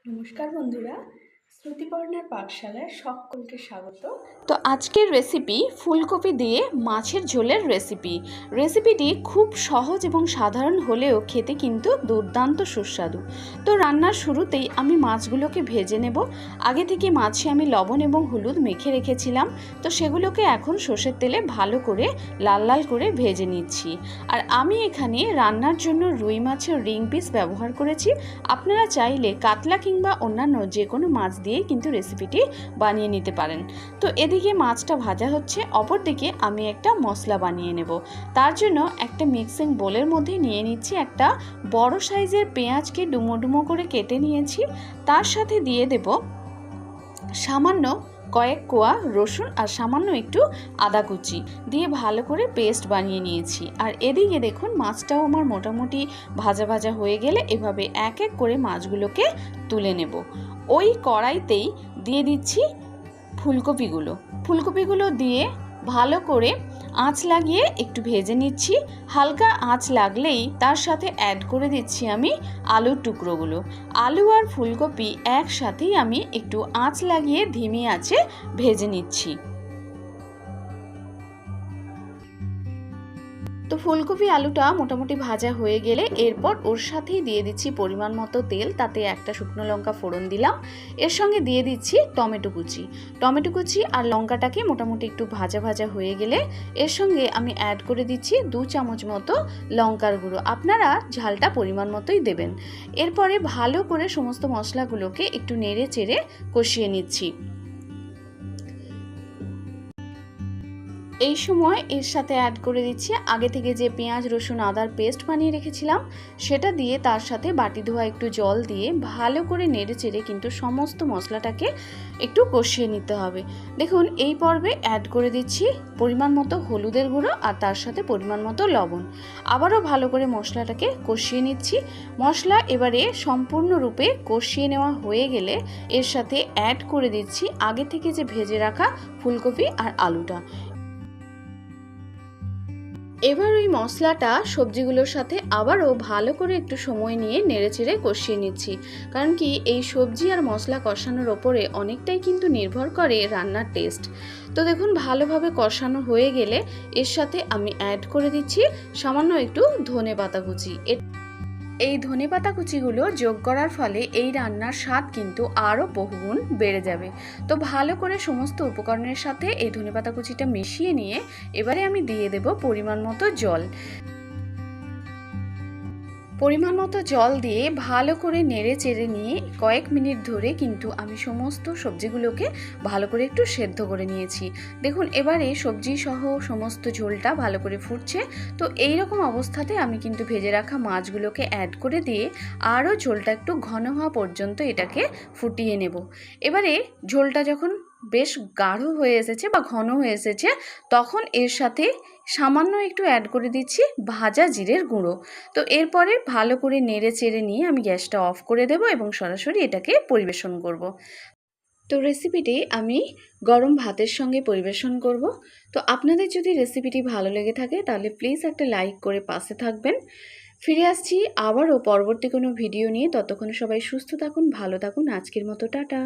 নমস্কার বন্ধুরা, শ্রুতিপর্ণার পাকশালায় সকলকে স্বাগত। তো আজকের রেসিপি ফুলকপি দিয়ে মাছের ঝোলের রেসিপিটি খুব সহজ এবং সাধারণ হলেও খেতে কিন্তু দুর্দান্ত সুস্বাদু। তো রান্নার শুরুতেই আমি মাছগুলোকে ভেজে নেব। আগে থেকে মাছে আমি লবণ এবং হলুদ মেখে রেখেছিলাম, তো সেগুলোকে এখন সর্ষের তেলে ভালো করে লাল লাল করে ভেজে নিচ্ছি। আর আমি এখানে রান্নার জন্য রুই মাছের রিং পিস ব্যবহার করেছি। আপনারা চাইলে কাতলা কিংবা অন্যান্য যে কোনো মাছ দিয়ে কিন্তু রেসিপিটি বানিয়ে নিতে পারেন। তো এদিকে মাছটা ভাজা হচ্ছে, অপরদিকে আমি একটা মশলা বানিয়ে নেব। তার জন্য একটা মিক্সিং বোলের মধ্যে নিয়ে নিচ্ছি একটা বড় সাইজের পেঁয়াজকে ডুমো ডুমো করে কেটে নিয়েছি। তার সাথে দিয়ে দেব সামান্য কয়েক কোয়া রসুন আর সামান্য একটু আদা কুচি দিয়ে ভালো করে পেস্ট বানিয়ে নিয়েছি। আর এদিকে দেখুন মাছটাও আমার মোটামুটি ভাজা ভাজা হয়ে গেলে এভাবে এক এক করে মাছগুলোকে তুলে নেব। ওই কড়াইতেই দিয়ে দিচ্ছি ফুলকপিগুলো দিয়ে ভালো করে আঁচ লাগিয়ে একটু ভেজে নিচ্ছি। হালকা আঁচ লাগলেই তার সাথে অ্যাড করে দিচ্ছি আমি আলুর টুকরোগুলো। আলু আর ফুলকপি একসাথেই আমি একটু আঁচ লাগিয়ে ধিমি আঁচে ভেজে নিচ্ছি। তো ফুলকপি আলুটা মোটামুটি ভাজা হয়ে গেলে এরপর ওর সাথেই দিয়ে দিচ্ছি পরিমাণ মতো তেল, তাতে একটা শুকনো লঙ্কা ফোড়ন দিলাম। এর সঙ্গে দিয়ে দিচ্ছি টমেটো কুচি আর লঙ্কাটাকে মোটামুটি একটু ভাজা ভাজা হয়ে গেলে এর সঙ্গে আমি অ্যাড করে দিচ্ছি 2 চামচ মতো লঙ্কার গুঁড়ো। আপনারা ঝালটা পরিমাণ মতোই দেবেন। এরপরে ভালো করে সমস্ত মশলাগুলোকে একটু নেড়ে চেড়ে কষিয়ে নিচ্ছি। এই সময় এর সাথে অ্যাড করে দিচ্ছি আগে থেকে যে পেঁয়াজ রসুন আদার পেস্ট বানিয়ে রেখেছিলাম, সেটা দিয়ে তার সাথে বাটি ধোয়া একটু জল দিয়ে ভালো করে নেড়ে চেড়ে কিন্তু সমস্ত মশলাটাকে একটু কষিয়ে নিতে হবে। দেখুন এই পর্বে অ্যাড করে দিচ্ছি পরিমাণ মতো হলুদের গুঁড়ো আর তার সাথে পরিমাণ মতো লবণ। আবারও ভালো করে মশলাটাকে কষিয়ে নিচ্ছি। মশলা এবারে সম্পূর্ণরূপে কষিয়ে নেওয়া হয়ে গেলে এর সাথে অ্যাড করে দিচ্ছি আগে থেকে যে ভেজে রাখা ফুলকপি আর আলুটা। এবার ওই মশলাটা সবজিগুলোর সাথে আবারও ভালো করে একটু সময় নিয়ে নেড়েচেড়ে কষিয়ে নিচ্ছি, কারণ কি এই সবজি আর মশলা কষানোর ওপরে অনেকটাই কিন্তু নির্ভর করে রান্নার টেস্ট। তো দেখুন ভালোভাবে কষানো হয়ে গেলে এর সাথে আমি অ্যাড করে দিচ্ছি সামান্য একটু ধনেপাতা কুচি। এই ধনেপাতা কুচিগুলো যোগ করার ফলে এই রান্নার স্বাদ কিন্তু আরও বহুগুণ বেড়ে যাবে। তো ভালো করে সমস্ত উপকরণের সাথে এই ধনেপাতা কুচিটা মিশিয়ে নিয়ে এবারে আমি দিয়ে দেব পরিমাণ মতো জল। পরিমাণ মতো জল দিয়ে ভালো করে নেড়ে চেড়ে নিয়ে কয়েক মিনিট ধরে কিন্তু আমি সমস্ত সবজিগুলোকে ভালো করে একটু সেদ্ধ করে নিয়েছি। দেখুন এবারে সবজি সহ সমস্ত ঝোলটা ভালো করে ফুটছে। তো এই রকম অবস্থাতে আমি কিন্তু ভেজে রাখা মাছগুলোকে অ্যাড করে দিয়ে আরও ঝোলটা একটু ঘন হওয়া পর্যন্ত এটাকে ফুটিয়ে নেব। এবারে ঝোলটা যখন বেশ গাঢ় হয়ে এসেছে বা ঘন হয়ে এসেছে, তখন এর সাথে সামান্য একটু অ্যাড করে দিচ্ছি ভাজা জিরের গুঁড়ো। তো এরপরে ভালো করে নেড়ে চেড়ে নিয়ে আমি গ্যাসটা অফ করে দেব এবং সরাসরি এটাকে পরিবেশন করব। তো রেসিপিটি আমি গরম ভাতের সঙ্গে পরিবেশন করব। তো আপনাদের যদি রেসিপিটি ভালো লেগে থাকে তাহলে প্লিজ একটা লাইক করে পাশে থাকবেন। ফিরে আসছি আবারও পরবর্তী কোনো ভিডিও নিয়ে। ততক্ষণ সবাই সুস্থ থাকুন, ভালো থাকুন। আজকের মতো টাটা।